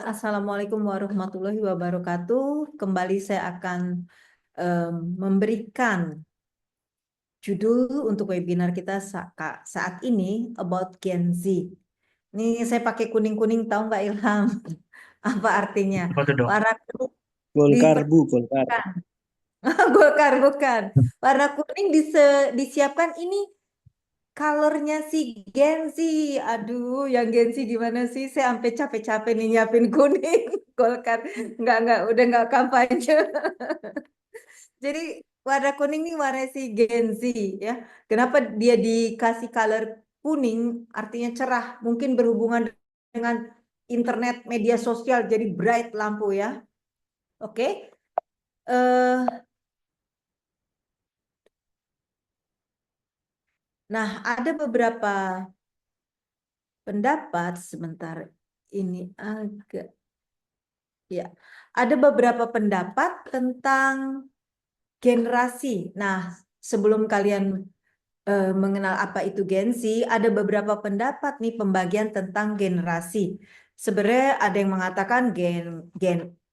Assalamualaikum warahmatullahi wabarakatuh. Kembali saya akan memberikan judul untuk webinar kita saat ini about Gen Z. Ini saya pakai kuning-kuning, tahu nggak Ilham? Apa artinya? Apa tuh dok? Warna kuning Golkar, Bu, Golkar. dipersiapkan. Golkar bukan. Warna kuning disiapkan ini colornya si Gen Z. Aduh, yang Gen Z gimana sih? Saya sampai capek-capek nih nyiapin kuning. Golkar. Enggak, udah enggak kampanye. Jadi warna kuning ini warna si Gen Z ya. Kenapa dia dikasih color kuning? Artinya cerah. Mungkin berhubungan dengan internet, media sosial, jadi bright lampu ya. Oke. Nah, ada beberapa pendapat sebentar ini agak ya. Ada beberapa pendapat tentang generasi. Nah, sebelum kalian mengenal apa itu Gen Z, ada beberapa pendapat nih pembagian tentang generasi. Sebenarnya ada yang mengatakan gen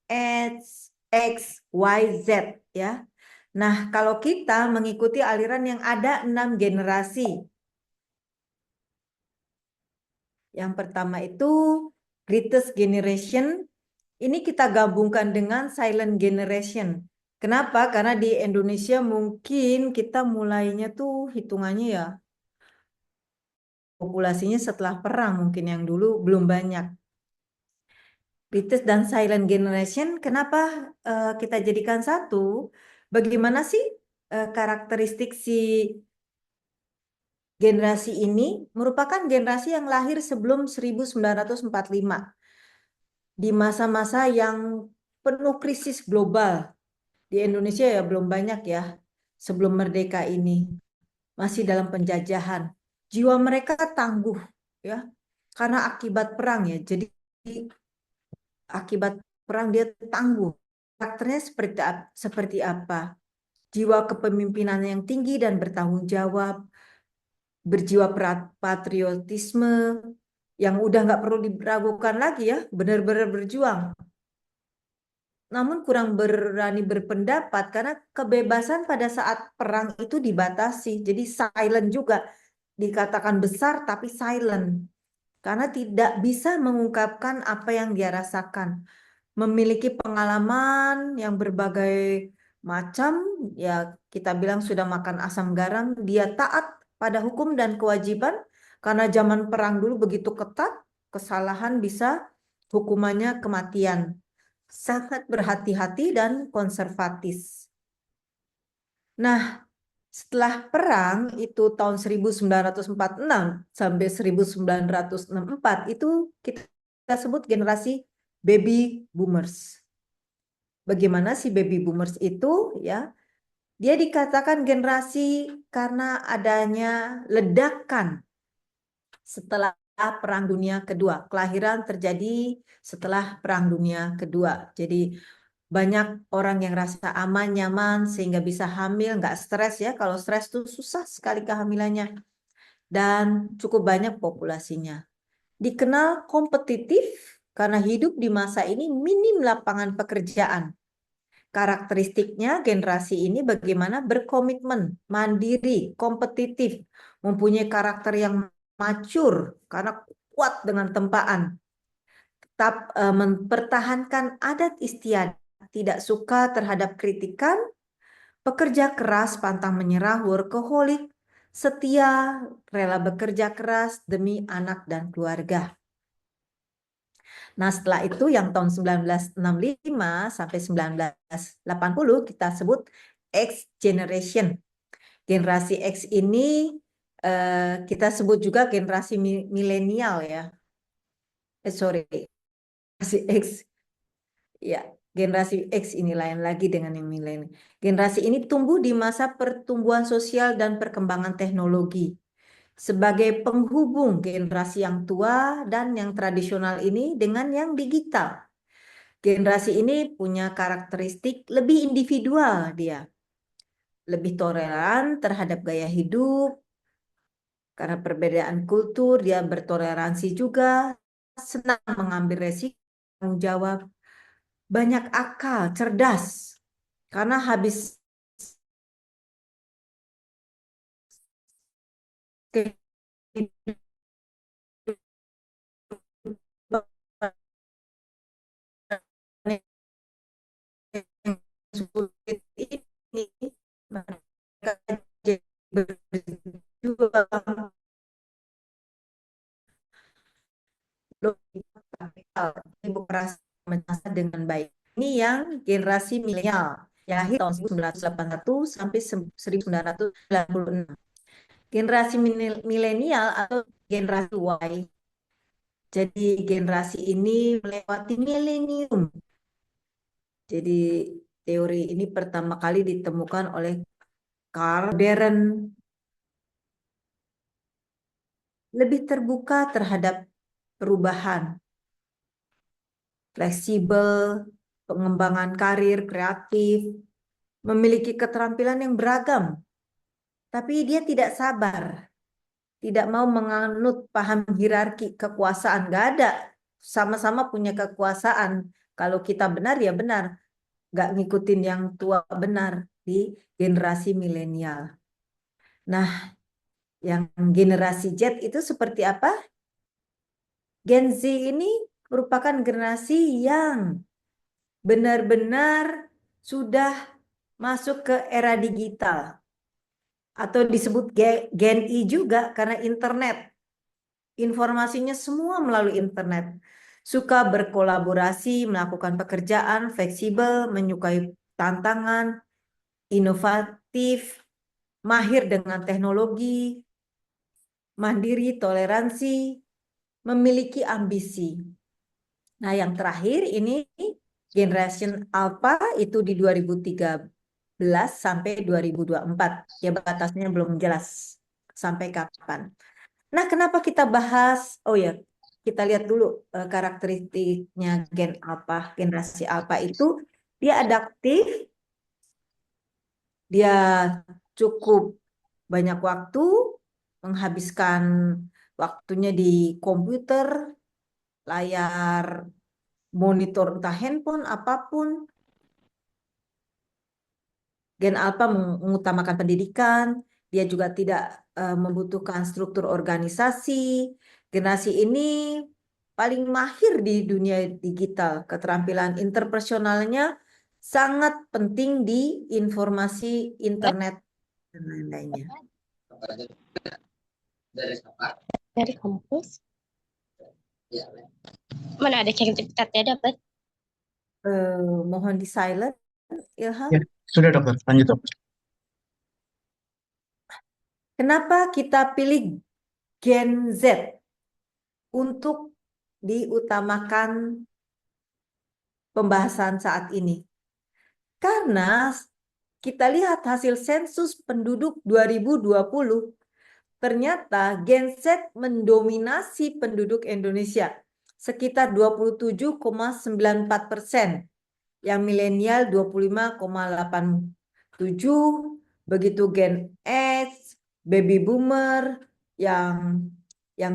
X, Y, Z ya. Nah, kalau kita mengikuti aliran yang ada 6 generasi. Yang pertama itu greatest generation. Ini kita gabungkan dengan silent generation. Kenapa? Karena di Indonesia mungkin kita mulainya tuh hitungannya ya populasinya setelah perang, mungkin yang dulu belum banyak. Greatest dan silent generation, kenapa kita jadikan satu? Bagaimana sih karakteristik si generasi ini? Merupakan generasi yang lahir sebelum 1945. Di masa-masa yang penuh krisis global. Di Indonesia ya belum banyak ya, sebelum merdeka ini. Masih dalam penjajahan. Jiwa mereka tangguh ya, karena akibat perang ya. Jadi akibat perang dia tangguh. Karakternya seperti apa? Jiwa kepemimpinan yang tinggi dan bertanggung jawab, berjiwa patriotisme, yang udah nggak perlu diragukan lagi ya, benar-benar berjuang. Namun kurang berani berpendapat karena kebebasan pada saat perang itu dibatasi. Jadi silent juga. Dikatakan besar tapi silent. Karena tidak bisa mengungkapkan apa yang dia rasakan. Memiliki pengalaman yang berbagai macam, ya kita bilang sudah makan asam garam, dia taat pada hukum dan kewajiban, karena zaman perang dulu begitu ketat, kesalahan bisa hukumannya kematian. Sangat berhati-hati dan konservatif. Nah, setelah perang itu tahun 1946 sampai 1964 itu kita sebut generasi baby boomers. Bagaimana si baby boomers itu ya? Dia dikatakan generasi karena adanya ledakan setelah Perang Dunia Kedua. Kelahiran terjadi setelah Perang Dunia Kedua. Jadi banyak orang yang rasa aman, nyaman, sehingga bisa hamil, nggak stres ya. Kalau stres tuh susah sekali kehamilannya. Dan cukup banyak populasinya. Dikenal kompetitif karena hidup di masa ini minim lapangan pekerjaan. Karakteristiknya generasi ini bagaimana berkomitmen, mandiri, kompetitif, mempunyai karakter yang mature karena kuat dengan tempaan. Tetap mempertahankan adat istiadat, tidak suka terhadap kritikan, pekerja keras, pantang menyerah, workaholic, setia, rela bekerja keras demi anak dan keluarga. Nah, setelah itu yang tahun 1965 sampai 1980 kita sebut X generation. Generasi X ini kita sebut juga generasi milenial ya. Sorry, generasi X. Ya, generasi X ini lain lagi dengan yang milenial. Generasi ini tumbuh di masa pertumbuhan sosial dan perkembangan teknologi. Sebagai penghubung generasi yang tua dan yang tradisional ini dengan yang digital. Generasi ini punya karakteristik lebih individual dia. Lebih toleran terhadap gaya hidup. Karena perbedaan kultur, dia bertoleransi juga. Senang mengambil resiko. bertanggung jawab, banyak akal, cerdas, karena habis kehidupan yang sulit ini, mereka jadi berjuang demokrasi dengan baik. Ini yang generasi milenial yang lahir tahun 1981 sampai 1996. Generasi milenial atau generasi Y. Jadi generasi ini melewati milenium. Jadi teori ini pertama kali ditemukan oleh Carl Modern, lebih terbuka terhadap perubahan, fleksibel, pengembangan karir, kreatif, memiliki keterampilan yang beragam, tapi dia tidak sabar, tidak mau menganut paham hierarki kekuasaan. Gak ada, sama-sama punya kekuasaan. Kalau kita benar ya benar, gak ngikutin yang tua benar di generasi milenial. Nah, yang generasi Z itu seperti apa? Gen Z ini merupakan generasi yang benar-benar sudah masuk ke era digital, atau disebut Gen I juga karena internet. Informasinya semua melalui internet. Suka berkolaborasi, melakukan pekerjaan, fleksibel, menyukai tantangan, inovatif, mahir dengan teknologi, mandiri, toleransi, memiliki ambisi. Nah, yang terakhir ini Generation Alpha itu di 2013 sampai 2024. Ya, batasnya belum jelas sampai kapan. Nah, kenapa kita bahas? Oh ya, kita lihat dulu karakteristiknya Gen Alpha. Generasi Alpha itu dia adaptif, dia cukup banyak waktu, menghabiskan waktunya di komputer, layar monitor, entah handphone, apapun. Gen Alpha mengutamakan pendidikan, dia juga tidak membutuhkan struktur organisasi. Generasi ini paling mahir di dunia digital. Keterampilan interpersonalnya sangat penting di informasi internet dan lain-lainnya. Dari kampus. Mana ada sertifikatnya dapat? Mohon di silent, Ilham. Ya, sudah dokter. Lanjut dokter. Kenapa kita pilih Gen Z untuk diutamakan pembahasan saat ini? Karena kita lihat hasil sensus penduduk 2020, ternyata Gen Z mendominasi penduduk Indonesia, sekitar 27,94%, yang milenial 25,87%, begitu Gen X, Baby Boomer, yang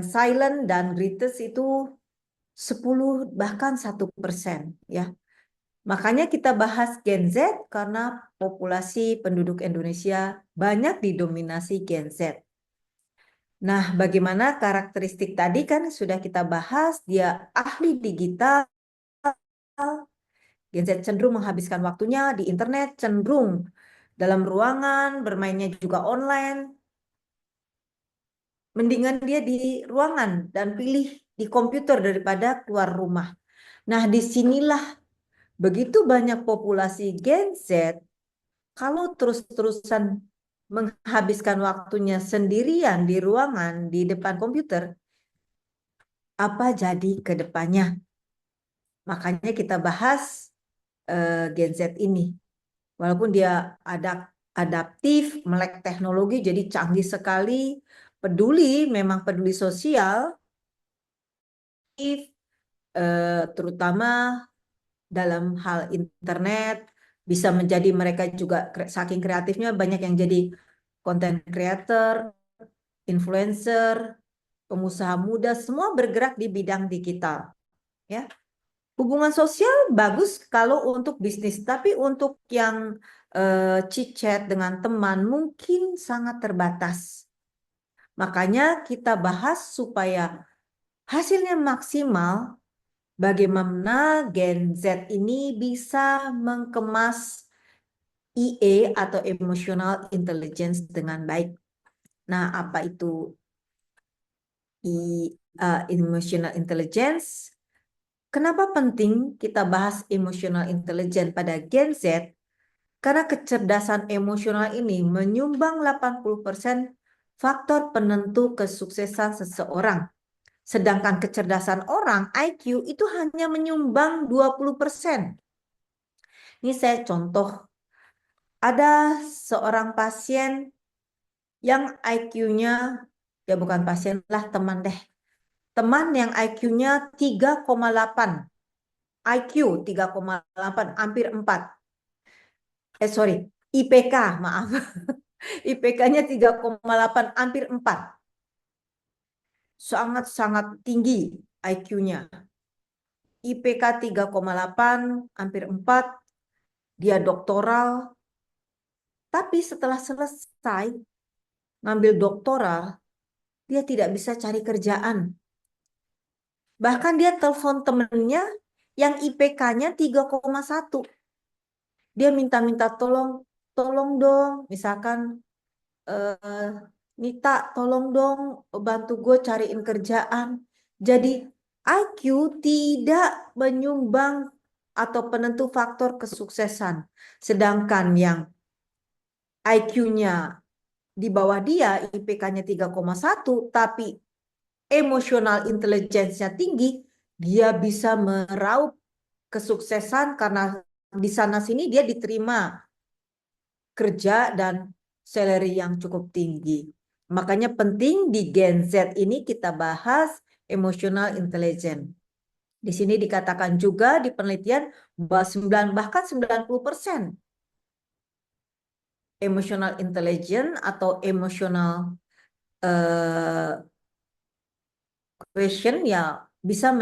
silent dan greatest itu 10 bahkan 1%, ya. Makanya kita bahas Gen Z karena populasi penduduk Indonesia banyak didominasi Gen Z. Nah, bagaimana karakteristik tadi kan sudah kita bahas, dia ahli digital, Gen Z cenderung menghabiskan waktunya di internet, cenderung dalam ruangan, bermainnya juga online. Mendingan dia di ruangan dan pilih di komputer daripada keluar rumah. Nah, disinilah begitu banyak populasi Gen Z, kalau terus-terusan menghabiskan waktunya sendirian di ruangan, di depan komputer, apa jadi ke depannya? Makanya kita bahas Gen Z ini. Walaupun dia adaptif, melek teknologi, jadi canggih sekali, peduli, memang peduli sosial, terutama dalam hal internet, bisa menjadi mereka juga saking kreatifnya banyak yang jadi content creator, influencer, pengusaha muda, semua bergerak di bidang digital, ya. Hubungan sosial bagus kalau untuk bisnis, tapi untuk yang chit-chat dengan teman mungkin sangat terbatas. Makanya kita bahas supaya hasilnya maksimal, bagaimana Gen Z ini bisa mengemas EA atau emotional intelligence dengan baik. Nah, apa itu emotional intelligence? Kenapa penting kita bahas emotional intelligence pada Gen Z? Karena kecerdasan emosional ini menyumbang 80% faktor penentu kesuksesan seseorang. Sedangkan kecerdasan orang, IQ, itu hanya menyumbang 20%. Ini saya contoh. Ada seorang pasien yang IQ-nya, ya bukan pasien lah, teman deh. Teman yang IQ-nya 3,8. IQ 3,8, hampir 4. Sorry, IPK, maaf. IPK-nya 3,8, hampir 4. Sangat-sangat tinggi IQ-nya. IPK 3,8, hampir 4. Dia doktoral. Tapi setelah selesai ngambil doktoral, dia tidak bisa cari kerjaan. Bahkan dia telepon temennya yang IPK-nya 3,1. Dia minta-minta tolong dong, misalkan Nita, tolong dong bantu gue cariin kerjaan. Jadi IQ tidak menyumbang atau penentu faktor kesuksesan. Sedangkan yang IQ-nya di bawah dia, IPK-nya 3,1, tapi emosional intelligence-nya tinggi, dia bisa meraup kesuksesan karena di sana sini dia diterima kerja dan salary yang cukup tinggi. Makanya penting di Gen Z ini kita bahas emotional intelligence. Di sini dikatakan juga di penelitian bahwa bahkan 90% emotional intelligence atau emotional question ya bisa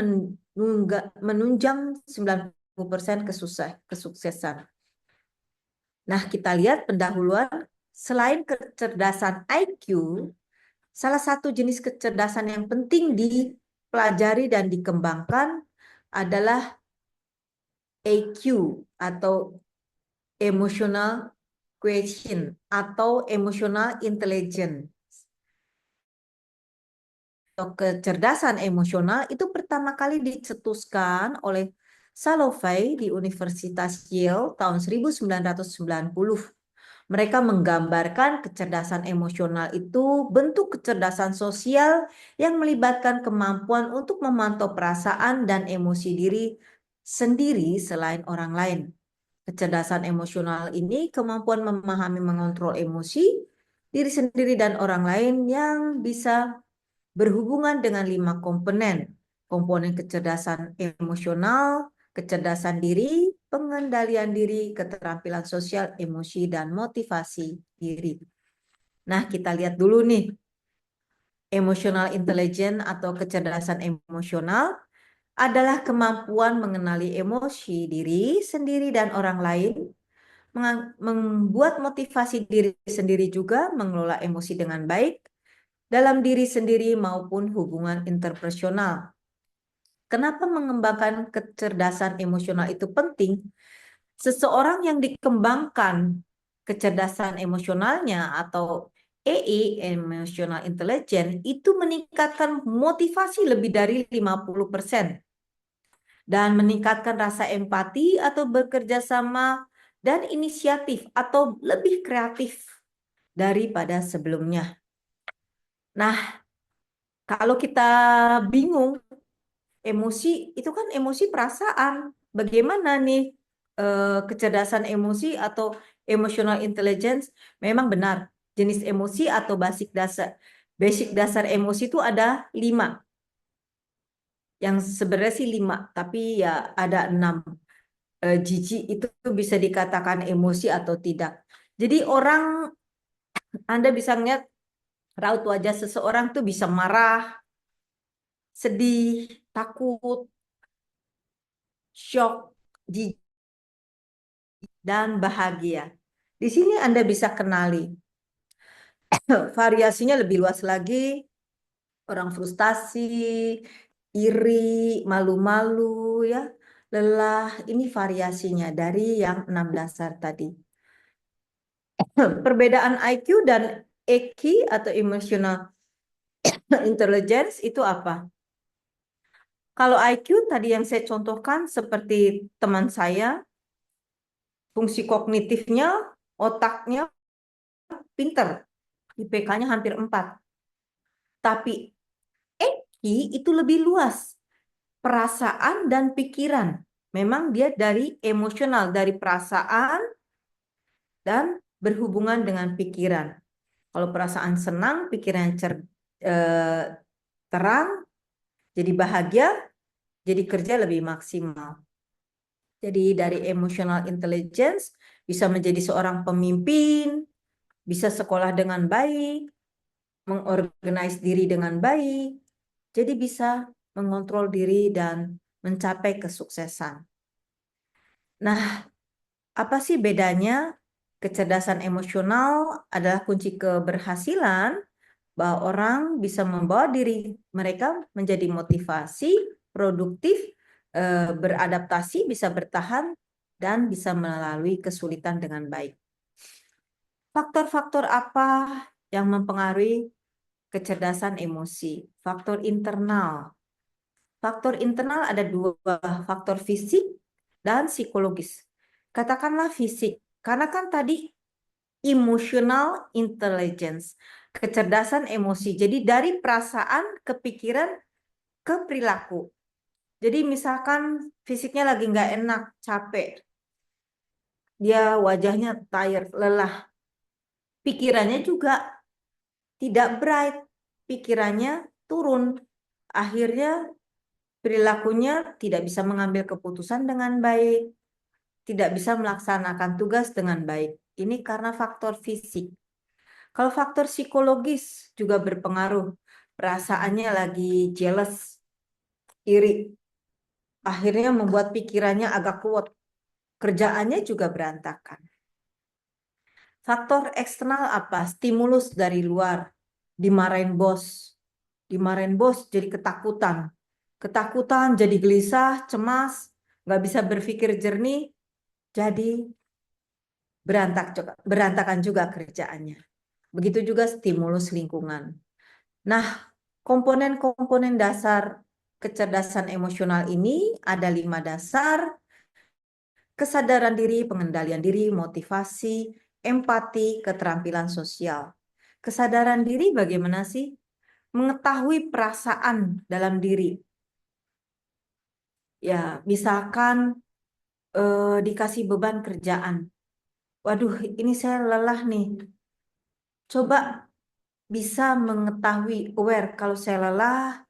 menunjang 90% kesuksesan. Nah, kita lihat pendahuluan selain kecerdasan IQ, salah satu jenis kecerdasan yang penting dipelajari dan dikembangkan adalah EQ atau emotional question atau emotional intelligence. Kecerdasan emosional itu pertama kali dicetuskan oleh Salovey di Universitas Yale tahun 1990. Mereka menggambarkan kecerdasan emosional itu bentuk kecerdasan sosial yang melibatkan kemampuan untuk memantau perasaan dan emosi diri sendiri selain orang lain. Kecerdasan emosional ini kemampuan memahami mengontrol emosi diri sendiri dan orang lain yang bisa berhubungan dengan 5 komponen. Komponen kecerdasan emosional, kecerdasan diri, pengendalian diri, keterampilan sosial, emosi, dan motivasi diri. Nah, kita lihat dulu nih. Emotional intelligence atau kecerdasan emosional adalah kemampuan mengenali emosi diri sendiri dan orang lain, membuat motivasi diri sendiri juga, mengelola emosi dengan baik, dalam diri sendiri maupun hubungan interpersonal. Kenapa mengembangkan kecerdasan emosional itu penting? Seseorang yang dikembangkan kecerdasan emosionalnya atau EI, Emotional Intelligence, itu meningkatkan motivasi lebih dari 50% dan meningkatkan rasa empati atau bekerja sama dan inisiatif atau lebih kreatif daripada sebelumnya. Nah, kalau kita bingung, emosi itu kan emosi perasaan. Bagaimana nih kecerdasan emosi atau emotional intelligence? Memang benar, jenis emosi atau basic dasar emosi itu ada 5. Yang sebenarnya sih 5, tapi ya ada 6. Jijik itu bisa dikatakan emosi atau tidak. Jadi Anda bisa ngeliat raut wajah seseorang tuh bisa marah, sedih, takut, shock, jijik, dan bahagia. Di sini Anda bisa kenali. Variasinya lebih luas lagi. Orang frustasi, iri, malu-malu, ya, lelah. Ini variasinya dari yang 6 dasar tadi. Perbedaan IQ dan EQ atau emotional intelligence itu apa? Kalau IQ tadi yang saya contohkan seperti teman saya, fungsi kognitifnya, otaknya pinter, IPK-nya hampir 4. Tapi EQ itu lebih luas, perasaan dan pikiran. Memang dia dari emosional, dari perasaan dan berhubungan dengan pikiran. Kalau perasaan senang, pikiran terang, jadi bahagia, jadi kerja lebih maksimal. Jadi dari emotional intelligence bisa menjadi seorang pemimpin, bisa sekolah dengan baik, mengorganize diri dengan baik, jadi bisa mengontrol diri dan mencapai kesuksesan. Nah, apa sih bedanya? Kecerdasan emosional adalah kunci keberhasilan, bahwa orang bisa membawa diri mereka menjadi motivasi, produktif, beradaptasi, bisa bertahan, dan bisa melalui kesulitan dengan baik. Faktor-faktor apa yang mempengaruhi kecerdasan emosi? Faktor internal. Faktor internal ada 2, faktor fisik dan psikologis. Katakanlah fisik, karena kan tadi emotional intelligence, kecerdasan emosi. Jadi dari perasaan, kepikiran, ke perilaku. Jadi misalkan fisiknya lagi nggak enak, capek, dia wajahnya tired, lelah. Pikirannya juga tidak bright, pikirannya turun. Akhirnya perilakunya tidak bisa mengambil keputusan dengan baik, tidak bisa melaksanakan tugas dengan baik. Ini karena faktor fisik. Kalau faktor psikologis juga berpengaruh. Perasaannya lagi jealous, iri. Akhirnya membuat pikirannya agak kuat. Kerjaannya juga berantakan. Faktor eksternal apa? Stimulus dari luar. Dimarahin bos. Dimarahin bos jadi ketakutan. Ketakutan jadi gelisah, cemas, nggak bisa berpikir jernih, jadi berantakan juga kerjaannya. Begitu juga stimulus lingkungan. Nah, komponen-komponen dasar kecerdasan emosional ini ada 5 dasar: kesadaran diri, pengendalian diri, motivasi, empati, keterampilan sosial. Kesadaran diri bagaimana sih? Mengetahui perasaan dalam diri. Ya, misalkan dikasih beban kerjaan. Waduh, ini saya lelah nih. Coba bisa mengetahui, aware kalau saya lelah,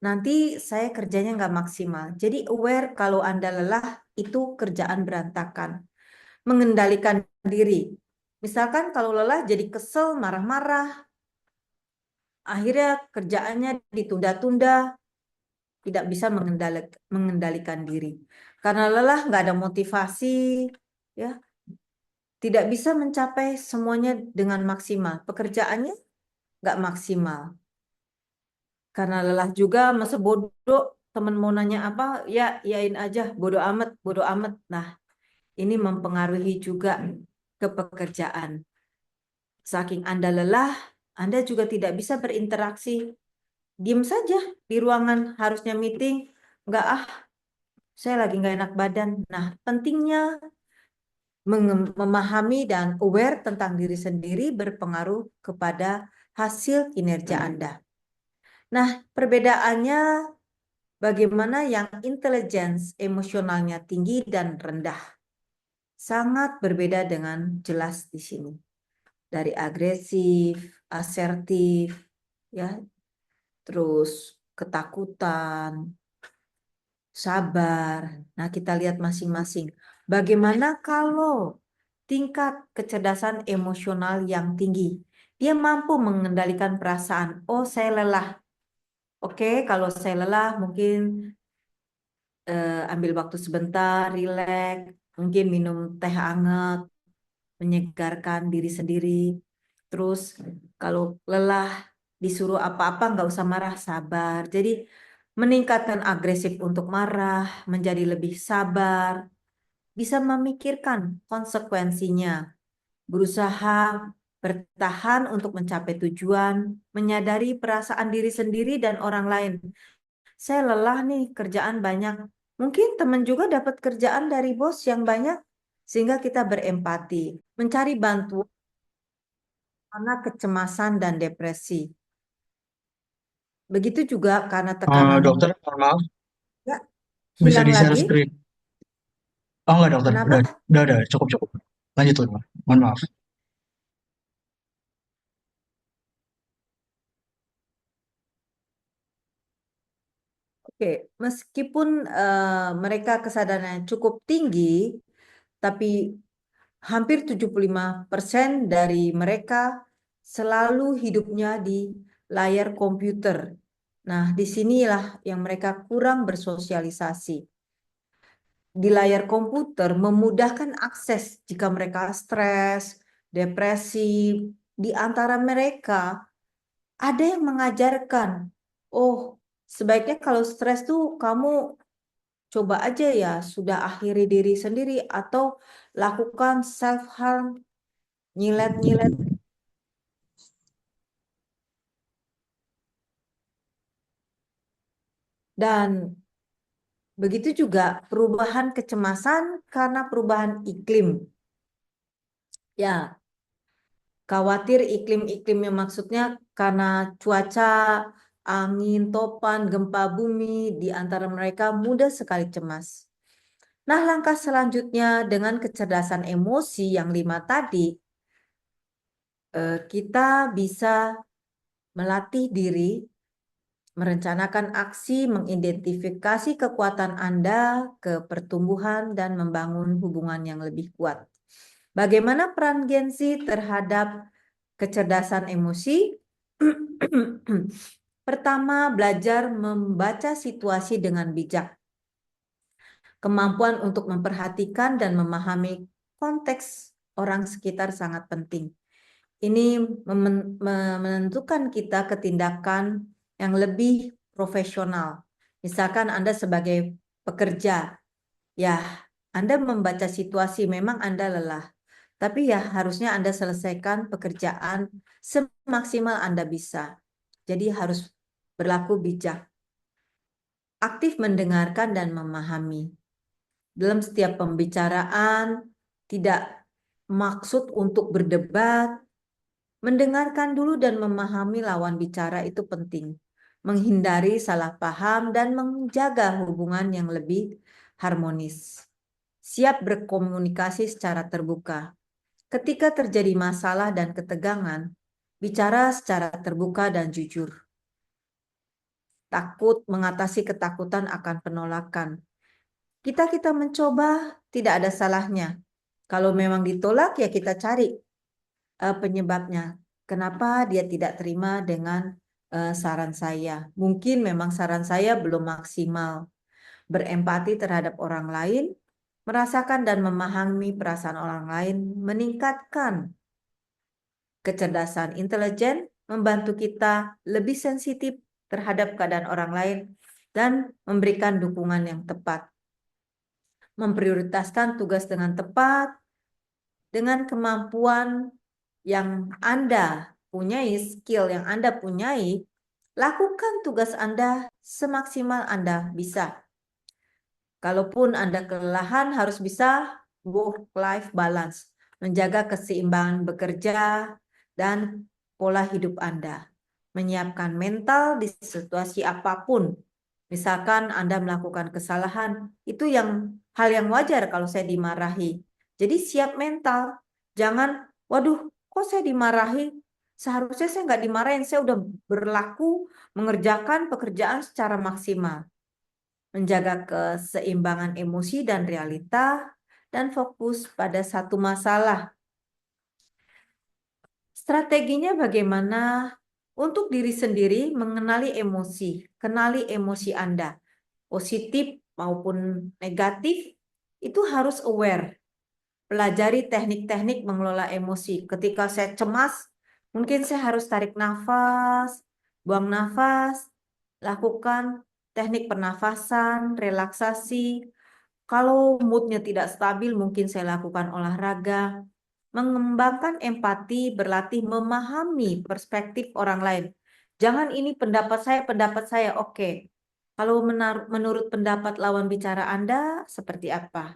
nanti saya kerjanya nggak maksimal. Jadi aware kalau Anda lelah, itu kerjaan berantakan. Mengendalikan diri. Misalkan kalau lelah jadi kesel, marah-marah, akhirnya kerjaannya ditunda-tunda, tidak bisa mengendalikan diri. Karena lelah nggak ada motivasi, ya, tidak bisa mencapai semuanya dengan maksimal. Pekerjaannya nggak maksimal. Karena lelah juga, masa bodoh, teman mau nanya apa, ya yain aja, bodoh amat, bodoh amat. Nah, ini mempengaruhi juga ke pekerjaan. Saking Anda lelah, Anda juga tidak bisa berinteraksi. Diam saja di ruangan, harusnya meeting, nggak, saya lagi nggak enak badan. Nah, pentingnya memahami dan aware tentang diri sendiri berpengaruh kepada hasil kinerja Anda. Nah, perbedaannya bagaimana yang intelligence emosionalnya tinggi dan rendah. Sangat berbeda dengan jelas di sini. Dari agresif, asertif, ya, terus ketakutan, sabar. Nah, kita lihat masing-masing. Bagaimana kalau tingkat kecerdasan emosional yang tinggi? Dia mampu mengendalikan perasaan. Oh, saya lelah. Oke, kalau saya lelah mungkin ambil waktu sebentar, rileks, mungkin minum teh hangat, menyegarkan diri sendiri. Terus kalau lelah disuruh apa-apa nggak usah marah, sabar. Jadi meningkatkan agresif untuk marah, menjadi lebih sabar, bisa memikirkan konsekuensinya, berusaha bertahan untuk mencapai tujuan, menyadari perasaan diri sendiri dan orang lain. Saya lelah nih, kerjaan banyak. Mungkin teman juga dapat kerjaan dari bos yang banyak, sehingga kita berempati, mencari bantuan karena kecemasan dan depresi. Begitu juga karena tekanan Dokter, mohon maaf, ya, bisa hilang di-share lagi. screen. Oh enggak dokter, Kenapa? udah, cukup. Lanjut dulu, mohon maaf. Oke, meskipun mereka kesadarannya cukup tinggi, tapi hampir 75% dari mereka selalu hidupnya di layar komputer. Nah, disinilah yang mereka kurang bersosialisasi. Di layar komputer memudahkan akses jika mereka stres, depresi. Di antara mereka ada yang mengajarkan, oh, sebaiknya kalau stres tuh kamu coba aja ya, sudah akhiri diri sendiri atau lakukan self harm, nyilet-nyilet. Dan begitu juga perubahan kecemasan karena perubahan iklim. Ya, khawatir iklim-iklimnya maksudnya karena cuaca, angin, topan, gempa bumi, di antara mereka mudah sekali cemas. Nah, langkah selanjutnya dengan kecerdasan emosi yang 5 tadi, kita bisa melatih diri, merencanakan aksi, mengidentifikasi kekuatan Anda ke pertumbuhan dan membangun hubungan yang lebih kuat. Bagaimana peran Gen Z terhadap kecerdasan emosi? Pertama, belajar membaca situasi dengan bijak. Kemampuan untuk memperhatikan dan memahami konteks orang sekitar sangat penting. Ini menentukan kita ke tindakan yang lebih profesional. Misalkan Anda sebagai pekerja, ya Anda membaca situasi, memang Anda lelah. Tapi ya harusnya Anda selesaikan pekerjaan semaksimal Anda bisa. Jadi harus berlaku bijak. Aktif mendengarkan dan memahami. Dalam setiap pembicaraan, tidak maksud untuk berdebat, mendengarkan dulu dan memahami lawan bicara itu penting. Menghindari salah paham dan menjaga hubungan yang lebih harmonis. Siap berkomunikasi secara terbuka. Ketika terjadi masalah dan ketegangan, bicara secara terbuka dan jujur. Takut mengatasi ketakutan akan penolakan. Kita mencoba, tidak ada salahnya. Kalau memang ditolak, ya kita cari penyebabnya. Kenapa dia tidak terima dengan saran saya? Mungkin memang saran saya belum maksimal. Berempati terhadap orang lain, merasakan dan memahami perasaan orang lain, meningkatkan kecerdasan intelijen, membantu kita lebih sensitif terhadap keadaan orang lain, dan memberikan dukungan yang tepat. Memprioritaskan tugas dengan tepat, dengan kemampuan yang Anda punyai, skill yang Anda punyai, lakukan tugas Anda semaksimal Anda bisa. Kalaupun Anda kelelahan, harus bisa work-life balance, menjaga keseimbangan bekerja dan pola hidup Anda. Menyiapkan mental di situasi apapun. Misalkan Anda melakukan kesalahan, itu hal yang wajar kalau saya dimarahi. Jadi siap mental. Jangan, waduh, kok saya dimarahi? Seharusnya saya nggak dimarahin, saya udah berlaku mengerjakan pekerjaan secara maksimal. Menjaga keseimbangan emosi dan realita, dan fokus pada satu masalah. Strateginya bagaimana? Untuk diri sendiri mengenali emosi, kenali emosi Anda. Positif maupun negatif, itu harus aware. Pelajari teknik-teknik mengelola emosi. Ketika saya cemas, mungkin saya harus tarik nafas, buang nafas, lakukan teknik pernafasan, relaksasi. Kalau moodnya tidak stabil, mungkin saya lakukan olahraga. Mengembangkan empati, berlatih memahami perspektif orang lain. Jangan ini pendapat saya, oke. Kalau menurut pendapat lawan bicara Anda, seperti apa?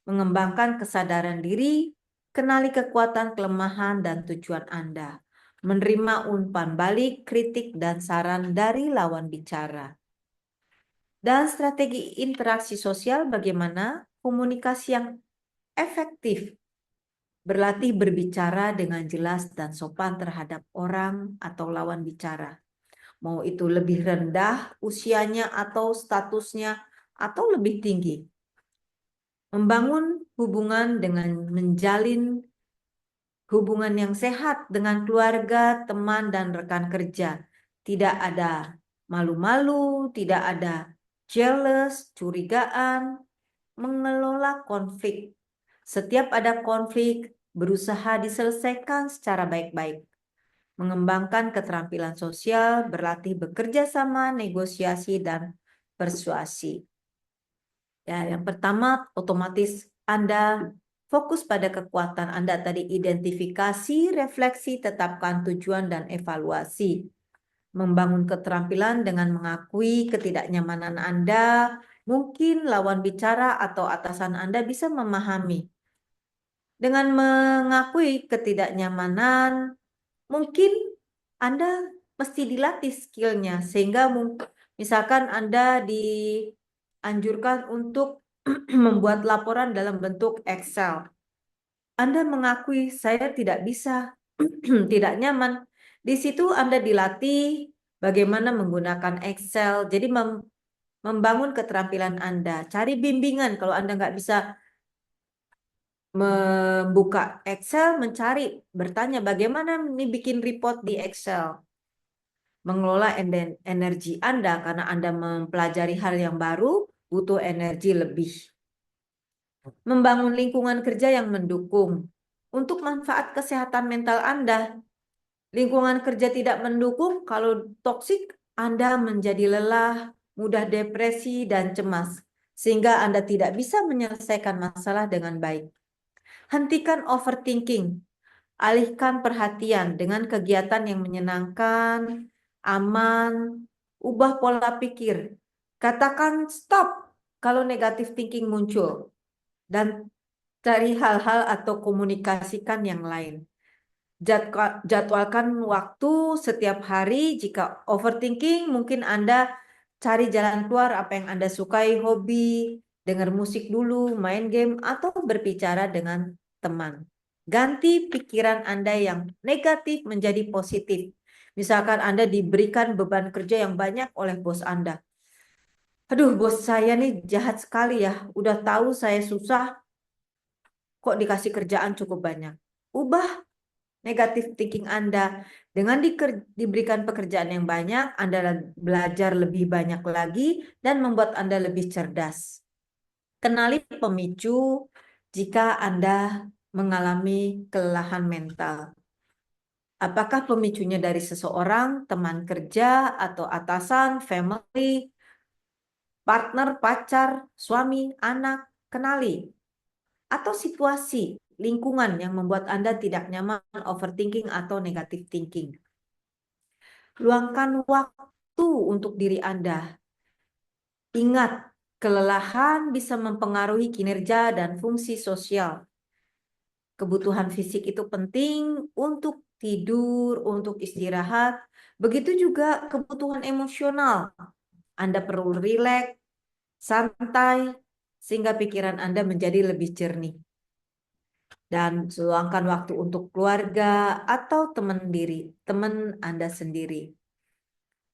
Mengembangkan kesadaran diri, kenali kekuatan, kelemahan, dan tujuan Anda. Menerima umpan balik, kritik, dan saran dari lawan bicara. Dan strategi interaksi sosial bagaimana? Komunikasi yang efektif. Berlatih berbicara dengan jelas dan sopan terhadap orang atau lawan bicara. Mau itu lebih rendah usianya atau statusnya atau lebih tinggi. Membangun hubungan dengan menjalin hubungan yang sehat dengan keluarga, teman, dan rekan kerja. Tidak ada malu-malu, tidak ada jealous, curigaan, mengelola konflik. Setiap ada konflik, berusaha diselesaikan secara baik-baik. Mengembangkan keterampilan sosial, berlatih bekerja sama, negosiasi, dan persuasi. Ya, yang pertama, otomatis Anda fokus pada kekuatan Anda tadi, identifikasi, refleksi, tetapkan tujuan, dan evaluasi. Membangun keterampilan dengan mengakui ketidaknyamanan Anda, mungkin lawan bicara atau atasan Anda bisa memahami. Dengan mengakui ketidaknyamanan, mungkin Anda mesti dilatih skillnya, sehingga misalkan Anda dianjurkan untuk membuat laporan dalam bentuk Excel. Anda mengakui saya tidak bisa, tidak nyaman. Di situ Anda dilatih bagaimana menggunakan Excel. Jadi membangun keterampilan Anda. Cari bimbingan kalau Anda nggak bisa membuka Excel, bertanya bagaimana nih bikin report di Excel. Mengelola energi Anda karena Anda mempelajari hal yang baru, butuh energi lebih. Membangun lingkungan kerja yang mendukung. Untuk manfaat kesehatan mental Anda, lingkungan kerja tidak mendukung, kalau toksik, Anda menjadi lelah, mudah depresi, dan cemas, sehingga Anda tidak bisa menyelesaikan masalah dengan baik. Hentikan overthinking. Alihkan perhatian dengan kegiatan yang menyenangkan, aman, ubah pola pikir. Katakan stop kalau negatif thinking muncul. Dan cari hal-hal atau komunikasikan yang lain. Jadwalkan waktu setiap hari. Jika overthinking, mungkin Anda cari jalan keluar apa yang Anda sukai, hobi, dengar musik dulu, main game, atau berbicara dengan teman. Ganti pikiran Anda yang negatif menjadi positif. Misalkan Anda diberikan beban kerja yang banyak oleh bos Anda. Aduh, bos saya nih jahat sekali ya. Udah tahu saya susah, kok dikasih kerjaan cukup banyak. Ubah negatif thinking Anda. Dengan diberikan pekerjaan yang banyak, Anda belajar lebih banyak lagi dan membuat Anda lebih cerdas. Kenali pemicu jika Anda mengalami kelelahan mental. Apakah pemicunya dari seseorang, teman kerja, atau atasan, family, partner, pacar, suami, anak? Kenali. Atau situasi, lingkungan yang membuat Anda tidak nyaman, overthinking, atau negative thinking. Luangkan waktu untuk diri Anda. Ingat, kelelahan bisa mempengaruhi kinerja dan fungsi sosial. Kebutuhan fisik itu penting untuk tidur, untuk istirahat. Begitu juga kebutuhan emosional. Anda perlu rileks, santai, sehingga pikiran Anda menjadi lebih jernih. Dan luangkan waktu untuk keluarga atau teman Anda sendiri.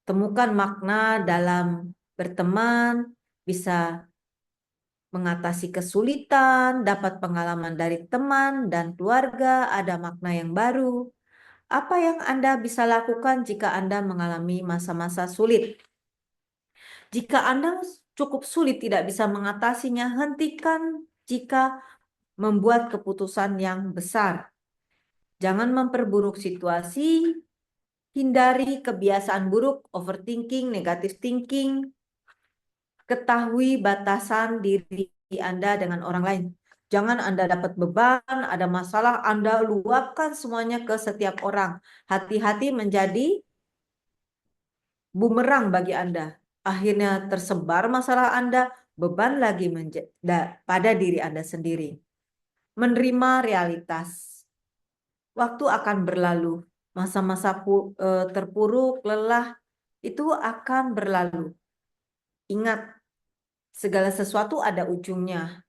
Temukan makna dalam berteman, bisa mengatasi kesulitan, dapat pengalaman dari teman dan keluarga, ada makna yang baru. Apa yang Anda bisa lakukan jika Anda mengalami masa-masa sulit? Jika Anda cukup sulit tidak bisa mengatasinya, hentikan jika membuat keputusan yang besar. Jangan memperburuk situasi, hindari kebiasaan buruk, overthinking, negative thinking. Ketahui batasan diri Anda dengan orang lain. Jangan Anda dapat beban, ada masalah, Anda luapkan semuanya ke setiap orang. Hati-hati menjadi bumerang bagi Anda. Akhirnya tersebar masalah Anda, beban lagi pada diri Anda sendiri. Menerima realitas. Waktu akan berlalu. Masa-masa terpuruk, lelah, itu akan berlalu. Ingat, segala sesuatu ada ujungnya.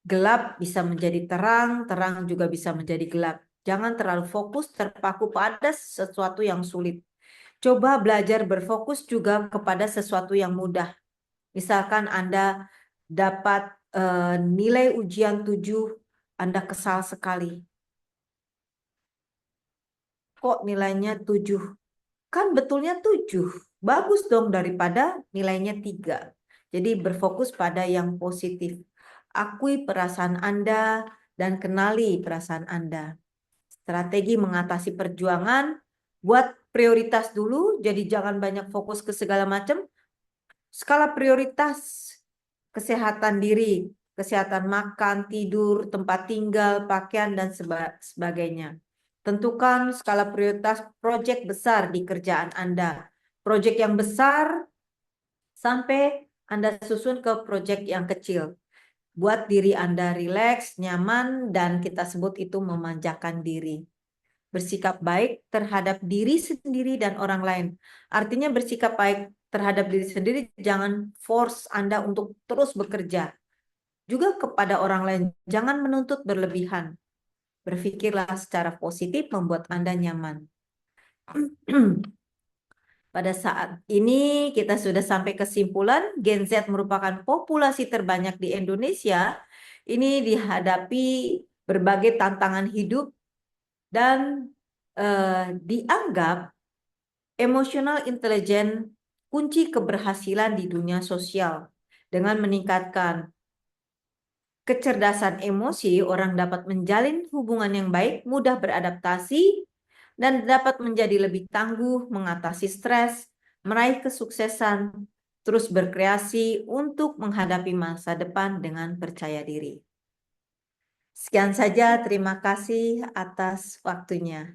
Gelap bisa menjadi terang, terang juga bisa menjadi gelap. Jangan terlalu fokus terpaku pada sesuatu yang sulit. Coba belajar berfokus juga kepada sesuatu yang mudah. Misalkan Anda dapat nilai ujian 7, Anda kesal sekali. Kok nilainya 7? Kan betulnya 7. Bagus dong daripada nilainya 3. Jadi berfokus pada yang positif. Akui perasaan Anda dan kenali perasaan Anda. Strategi mengatasi perjuangan, buat prioritas dulu, jadi jangan banyak fokus ke segala macam. Skala prioritas, kesehatan diri, kesehatan makan, tidur, tempat tinggal, pakaian, dan sebagainya. Tentukan skala prioritas proyek besar di kerjaan Anda. Proyek yang besar sampai Anda susun ke proyek yang kecil. Buat diri Anda rileks, nyaman, dan kita sebut itu memanjakan diri. Bersikap baik terhadap diri sendiri dan orang lain. Artinya bersikap baik terhadap diri sendiri, jangan force Anda untuk terus bekerja. Juga kepada orang lain, jangan menuntut berlebihan. Berpikirlah secara positif membuat Anda nyaman. Pada saat ini kita sudah sampai kesimpulan, Gen Z merupakan populasi terbanyak di Indonesia. Ini dihadapi berbagai tantangan hidup dan dianggap emotional intelligence kunci keberhasilan di dunia sosial. Dengan meningkatkan kecerdasan emosi, orang dapat menjalin hubungan yang baik, mudah beradaptasi, dan dapat menjadi lebih tangguh, mengatasi stres, meraih kesuksesan, terus berkreasi untuk menghadapi masa depan dengan percaya diri. Sekian saja, terima kasih atas waktunya.